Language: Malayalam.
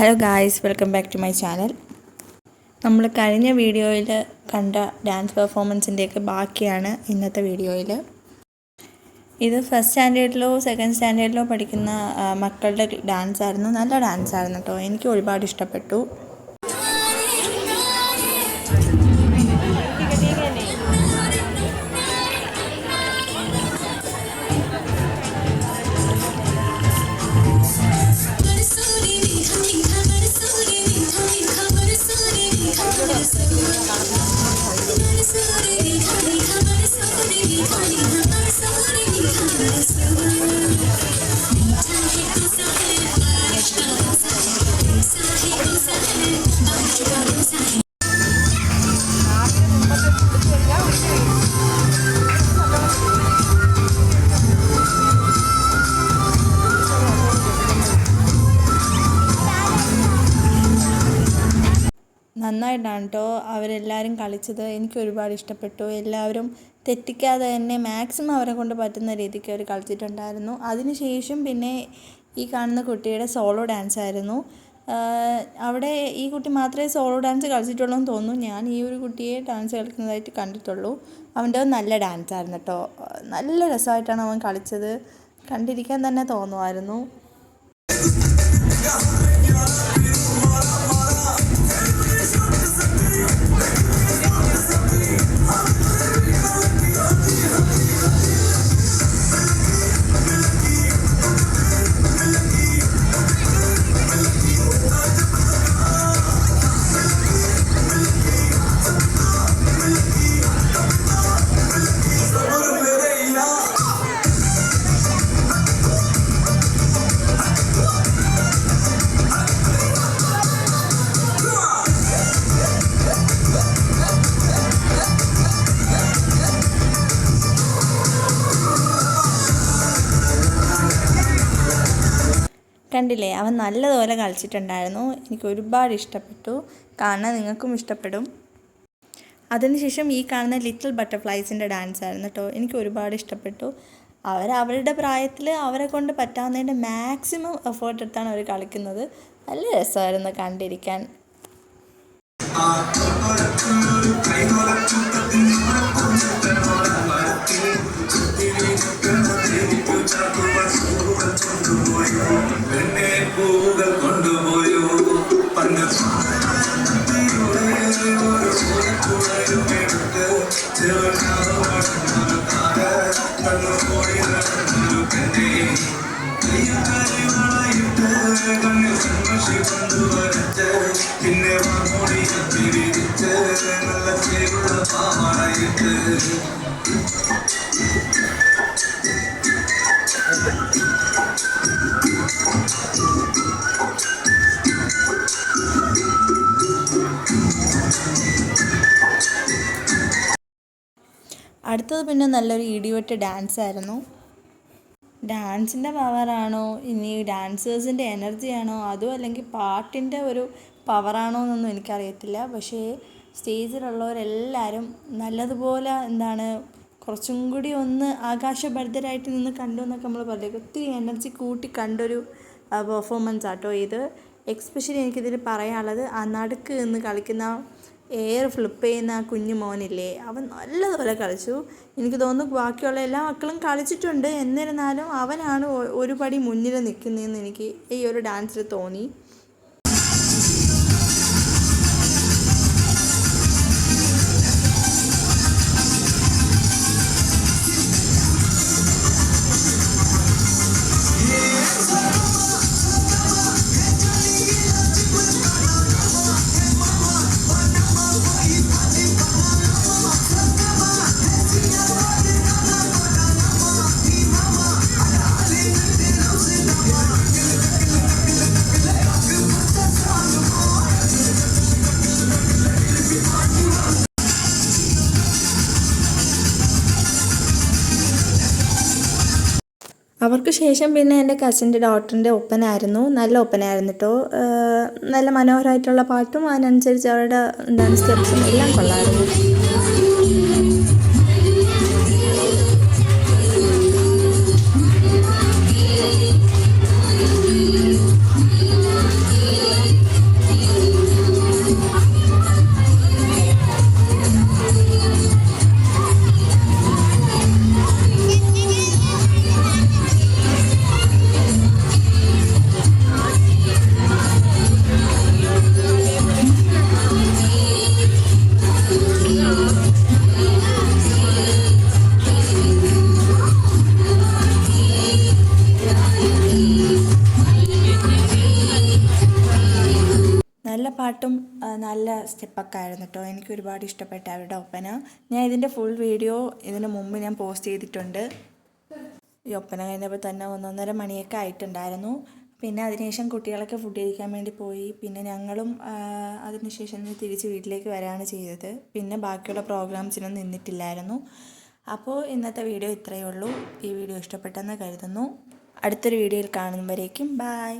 Hello guys, welcome back to my channel. നമ്മൾ കഴിഞ്ഞ വീഡിയോയിൽ കണ്ട ഡാൻസ് പെർഫോമൻസിൻ്റെയൊക്കെ ബാക്കിയാണ് ഇന്നത്തെ വീഡിയോയിൽ. ഇത് ഫസ്റ്റ് സ്റ്റാൻഡേർഡിലോ സെക്കൻഡ് സ്റ്റാൻഡേർഡിലോ പഠിക്കുന്ന മക്കളുടെ ഡാൻസ് ആയിരുന്നു. നല്ല ഡാൻസ് ആയിരുന്നു കേട്ടോ, എനിക്ക് ഒരുപാട് ഇഷ്ടപ്പെട്ടു. നന്നായിട്ടാണ് കേട്ടോ അവരെല്ലാവരും കളിച്ചത്. എനിക്ക് ഒരുപാട് ഇഷ്ടപ്പെട്ടു. എല്ലാവരും തെറ്റിക്കാതെ തന്നെ മാക്സിമം അവരെ കൊണ്ട് പറ്റുന്ന രീതിക്ക് അവർ കളിച്ചിട്ടുണ്ടായിരുന്നു. അതിനുശേഷം പിന്നെ ഈ കാണുന്ന കുട്ടിയുടെ സോളോ ഡാൻസ് ആയിരുന്നു. അവിടെ ഈ കുട്ടി മാത്രമേ സോളോ ഡാൻസ് കളിച്ചിട്ടുള്ളൂ എന്ന് തോന്നുന്നു. ഞാൻ ഈ ഒരു കുട്ടിയെ ഡാൻസ് കളിക്കുന്നതായിട്ട് കണ്ടിട്ടുള്ളൂ. അവൻ്റെ നല്ല ഡാൻസ് ആയിരുന്നു കേട്ടോ. നല്ല രസമായിട്ടാണ് അവൻ കളിച്ചത്. കണ്ടിരിക്കാൻ തന്നെ തോന്നുമായിരുന്നു. കണ്ടില്ലേ, അവൻ നല്ലതുപോലെ കളിച്ചിട്ടുണ്ടായിരുന്നു. എനിക്ക് ഒരുപാട് ഇഷ്ടപ്പെട്ടു. കാണാൻ നിങ്ങൾക്കും ഇഷ്ടപ്പെടും. അതിനുശേഷം ഈ കാണുന്ന ലിറ്റിൽ ബട്ടർഫ്ലൈസിൻ്റെ ഡാൻസ് ആയിരുന്നു കേട്ടോ. എനിക്ക് ഒരുപാട് ഇഷ്ടപ്പെട്ടു. അവരുടെ പ്രായത്തിൽ അവരെ കൊണ്ട് പറ്റാവുന്നതിൻ്റെ മാക്സിമം എഫേർട്ട് എടുത്താണ് അവർ കളിക്കുന്നത്. നല്ല രസമായിരുന്നു കണ്ടിരിക്കാൻ. അടുത്തത് പിന്നെ നല്ലൊരു ഇടിവെട്ട് ഡാൻസ് ആയിരുന്നു. ഡാൻസിൻ്റെ പവറാണോ ഇനി ഡാൻസേഴ്സിൻ്റെ എനർജിയാണോ അതോ അല്ലെങ്കിൽ പാട്ടിൻ്റെ ഒരു പവറാണോ എന്നൊന്നും എനിക്കറിയത്തില്ല. പക്ഷേ സ്റ്റേജിലുള്ളവരെല്ലാവരും നല്ലതുപോലെ കുറച്ചും കൂടി ഒന്ന് ആകാശഭരിതരായിട്ട് നിന്ന് കണ്ടു എന്നൊക്കെ നമ്മൾ പറയും. ഒത്തിരി എനർജി കൂട്ടി കണ്ടൊരു പെർഫോമൻസ് ആട്ടോ ഇത്. എക്സ്പെഷ്യലി എനിക്കിതിൽ പറയാനുള്ളത് ആ നടുക്ക് നിന്ന് കളിക്കുന്ന എയർ ഫ്ലിപ്പ് ചെയ്യുന്ന ആ കുഞ്ഞു മോനില്ലേ, അവൻ നല്ലതുപോലെ കളിച്ചു. എനിക്ക് തോന്നുന്നു ബാക്കിയുള്ള എല്ലാ മക്കളും കളിച്ചിട്ടുണ്ട്, എന്നിരുന്നാലും അവനാണ് ഒരു പടി മുന്നിൽ നിൽക്കുന്നതെന്ന് എനിക്ക് ഈ ഒരു ഡാൻസിൽ തോന്നി. അവർക്ക് ശേഷം പിന്നെ എൻ്റെ കസിൻ്റെ ഡോട്ടറിൻ്റെ ഒപ്പനായിരുന്നു. നല്ല ഒപ്പനായിരുന്നു കേട്ടോ. നല്ല മനോഹരമായിട്ടുള്ള പാട്ടും അതിനനുസരിച്ച് അവരുടെ ഡാൻസ് സ്റ്റെപ്സും എല്ലാം കൊള്ളായിരുന്നു. സ്റ്റെപ്പൊക്കെ ആയിരുന്നു കേട്ടോ. എനിക്ക് ഒരുപാട് ഇഷ്ടപ്പെട്ട അവരുടെ ഒപ്പന. ഞാൻ ഇതിൻ്റെ ഫുൾ വീഡിയോ ഇതിന് മുമ്പ് ഞാൻ പോസ്റ്റ് ചെയ്തിട്ടുണ്ട്. ഈ ഒപ്പന കഴിഞ്ഞപ്പോൾ തന്നെ 1-1.5 മണിയൊക്കെ ആയിട്ടുണ്ടായിരുന്നു. പിന്നെ അതിനുശേഷം കുട്ടികളൊക്കെ ഫുഡ് കഴിക്കാൻ വേണ്ടി പോയി. പിന്നെ ഞങ്ങളും അതിനുശേഷം തിരിച്ച് വീട്ടിലേക്ക് വരികയാണ് ചെയ്തത്. പിന്നെ ബാക്കിയുള്ള പ്രോഗ്രാംസിനൊന്നും നിന്നിട്ടില്ലായിരുന്നു. അപ്പോൾ ഇന്നത്തെ വീഡിയോ ഇത്രയേ ഉള്ളൂ. ഈ വീഡിയോ ഇഷ്ടപ്പെട്ടെന്ന് കരുതുന്നു. അടുത്തൊരു വീഡിയോയിൽ കാണുന്നവരേക്കും ബായ്.